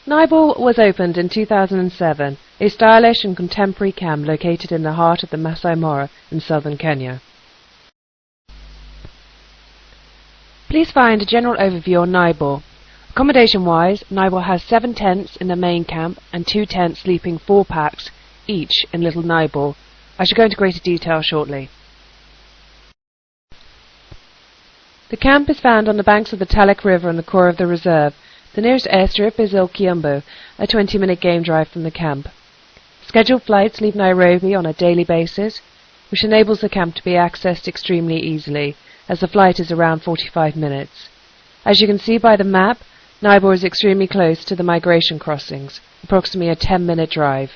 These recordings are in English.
Naibor was opened in 2007, a stylish and contemporary camp located in the heart of the Masai Mara in southern Kenya. Please find a general overview on Naibor. Accommodation-wise, Naibor has 7 tents in the main camp and 2 tents sleeping 4 packs each in Little Naibor. I shall go into greater detail shortly. The camp is found on the banks of the Talek River in the core of the reserve. The nearest airstrip is Il Kiambo, a 20-minute game drive from the camp. Scheduled flights leave Nairobi on a daily basis, which enables the camp to be accessed extremely easily, as the flight is around 45 minutes. As you can see by the map, Naibor is extremely close to the migration crossings, approximately a 10-minute drive.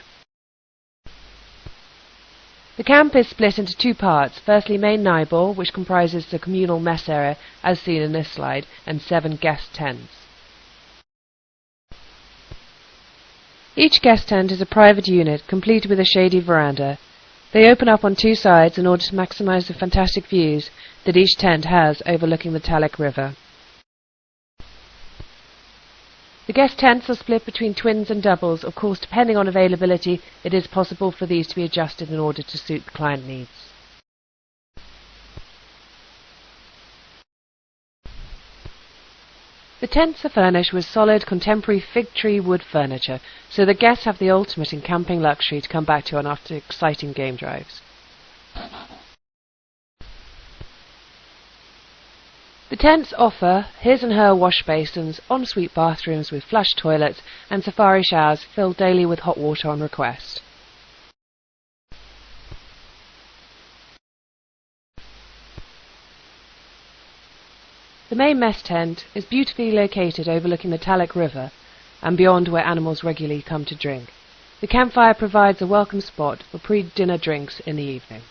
The camp is split into 2 parts. Firstly, main Naibor, which comprises the communal mess area as seen in this slide, and 7 guest tents. Each guest tent is a private unit, complete with a shady veranda. They open up on 2 sides in order to maximize the fantastic views that each tent has overlooking the Talek River. The guest tents are split between twins and doubles. Of course, depending on availability, it is possible for these to be adjusted in order to suit the client needs. The tents are furnished with solid contemporary fig tree wood furniture, so the guests have the ultimate in camping luxury to come back to on after exciting game drives. The tents offer his and her wash basins, ensuite bathrooms with flush toilets, and safari showers filled daily with hot water on request. The main mess tent is beautifully located overlooking the Talek River and beyond where animals regularly come to drink. The campfire provides a welcome spot for pre-dinner drinks in the evening.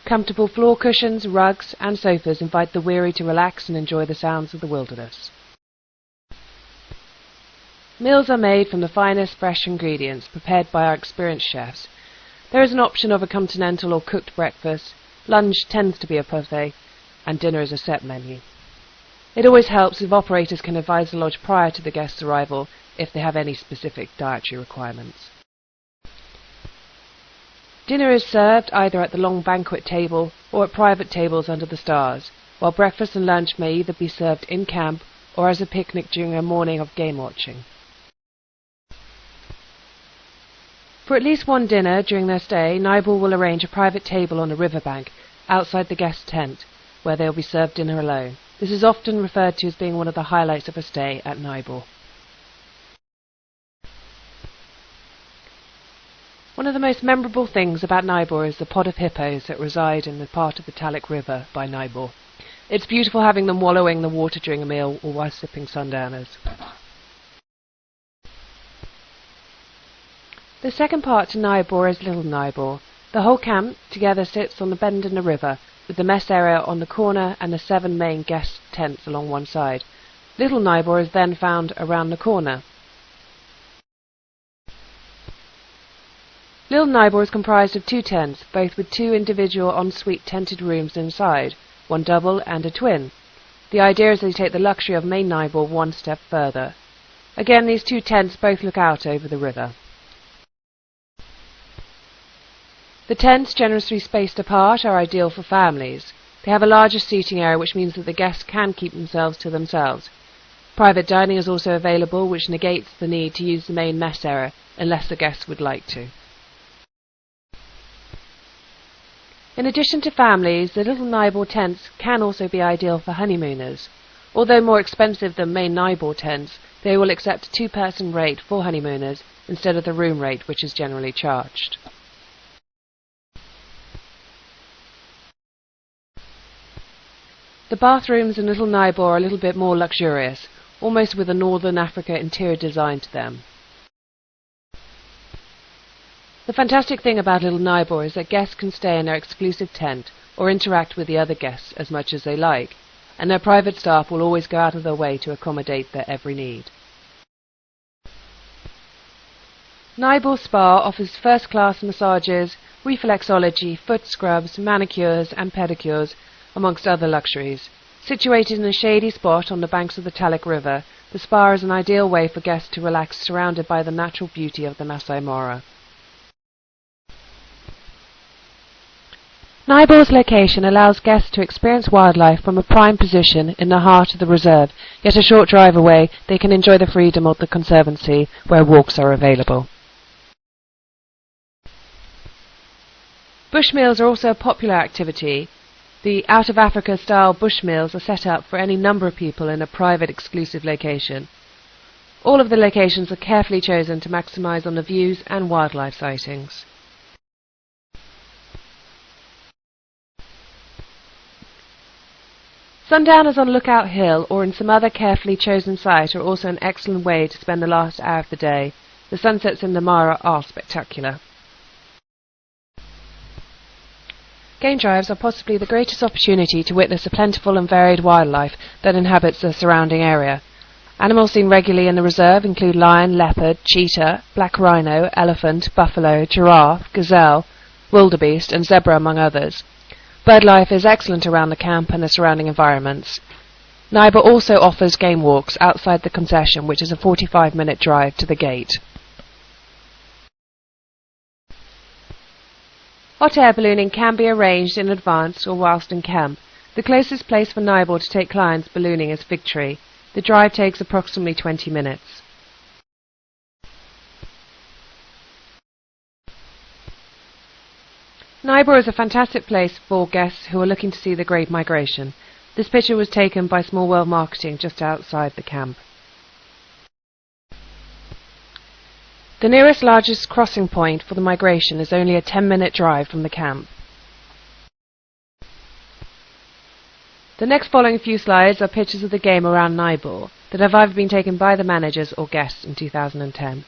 Comfortable floor cushions, rugs and sofas invite the weary to relax and enjoy the sounds of the wilderness. Meals are made from the finest fresh ingredients prepared by our experienced chefs. There is an option of a continental or cooked breakfast, lunch tends to be a buffet, and dinner is a set menu. It always helps if operators can advise the lodge prior to the guest's arrival if they have any specific dietary requirements. Dinner is served either at the long banquet table or at private tables under the stars, while breakfast and lunch may either be served in camp or as a picnic during a morning of game watching. For at least one dinner during their stay, Naibor will arrange a private table on a riverbank outside the guest tent, where they will be served dinner alone. This is often referred to as being one of the highlights of a stay at Naibor. One of the most memorable things about Naibor is the pod of hippos that reside in the part of the Talek River by Naibor. It's beautiful having them wallowing in the water during a meal or while sipping sundowners. The second part to Naibor is Little Naibor. The whole camp together sits on the bend in the river, with the mess area on the corner and the 7 main guest tents along one side. Little Naibor is then found around the corner. Little Naibor is comprised of 2 tents, both with 2 individual ensuite tented rooms inside, 1 double and a twin. The idea is they take the luxury of main Naibor 1 step further. Again, these 2 tents both look out over the river. The tents, generously spaced apart, are ideal for families. They have a larger seating area, which means that the guests can keep themselves to themselves. Private dining is also available, which negates the need to use the main mess area, unless the guests would like to. In addition to families, the Little Naibor tents can also be ideal for honeymooners. Although more expensive than main Naibor tents, they will accept a 2-person rate for honeymooners instead of the room rate, which is generally charged. The bathrooms in Little Naibor are a little bit more luxurious, almost with a Northern Africa interior design to them. The fantastic thing about Little Naibor is that guests can stay in their exclusive tent or interact with the other guests as much as they like, and their private staff will always go out of their way to accommodate their every need. Naibor Spa offers first-class massages, reflexology, foot scrubs, manicures and pedicures, amongst other luxuries. Situated in a shady spot on the banks of the Talek River, the spa is an ideal way for guests to relax surrounded by the natural beauty of the Masai Mara. Naibor's location allows guests to experience wildlife from a prime position in the heart of the reserve, yet a short drive away they can enjoy the freedom of the conservancy where walks are available. Bush meals are also a popular activity. The out-of-Africa-style bush meals are set up for any number of people in a private, exclusive location. All of the locations are carefully chosen to maximize on the views and wildlife sightings. Sundowners on Lookout Hill or in some other carefully chosen site are also an excellent way to spend the last hour of the day. The sunsets in the Mara are spectacular. Game drives are possibly the greatest opportunity to witness the plentiful and varied wildlife that inhabits the surrounding area. Animals seen regularly in the reserve include lion, leopard, cheetah, black rhino, elephant, buffalo, giraffe, gazelle, wildebeest and zebra among others. Birdlife is excellent around the camp and the surrounding environments. Naibor also offers game walks outside the concession, which is a 45-minute drive to the gate. Hot air ballooning can be arranged in advance or whilst in camp. The closest place for Naibor to take clients ballooning is Fig Tree. The drive takes approximately 20 minutes. Naibor is a fantastic place for guests who are looking to see the Great Migration. This picture was taken by Small World Marketing just outside the camp. The nearest largest crossing point for the migration is only a 10-minute drive from the camp. The next following few slides are pictures of the game around Naibor that have either been taken by the managers or guests in 2010.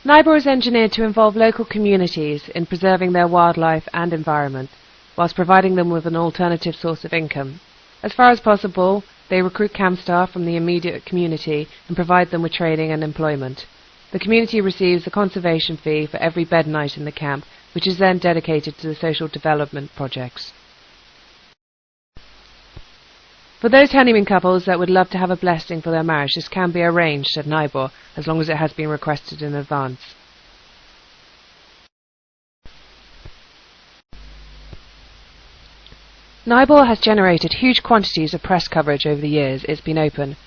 Naibor is engineered to involve local communities in preserving their wildlife and environment, whilst providing them with an alternative source of income. As far as possible, they recruit camp staff from the immediate community and provide them with training and employment. The community receives a conservation fee for every bed night in the camp, which is then dedicated to the social development projects. For those honeymoon couples that would love to have a blessing for their marriage, this can be arranged at Naibor, as long as it has been requested in advance. Naibor has generated huge quantities of press coverage over the years it's been open,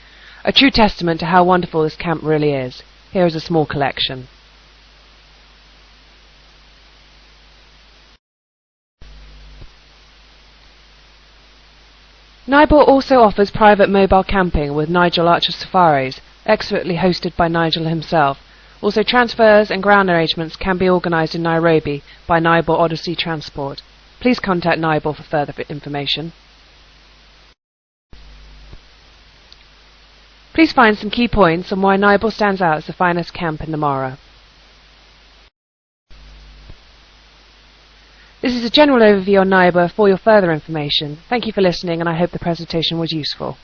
a true testament to how wonderful this camp really is. Here is a small collection. Naibor also offers private mobile camping with Nigel Archer Safaris, expertly hosted by Nigel himself. Also transfers and ground arrangements can be organised in Nairobi by Naibor Odyssey Transport. Please contact Naibor for further information. Please find some key points on why Naibor stands out as the finest camp in the Mara. This is a general overview on Naibor. For your further information, thank you for listening and I hope the presentation was useful.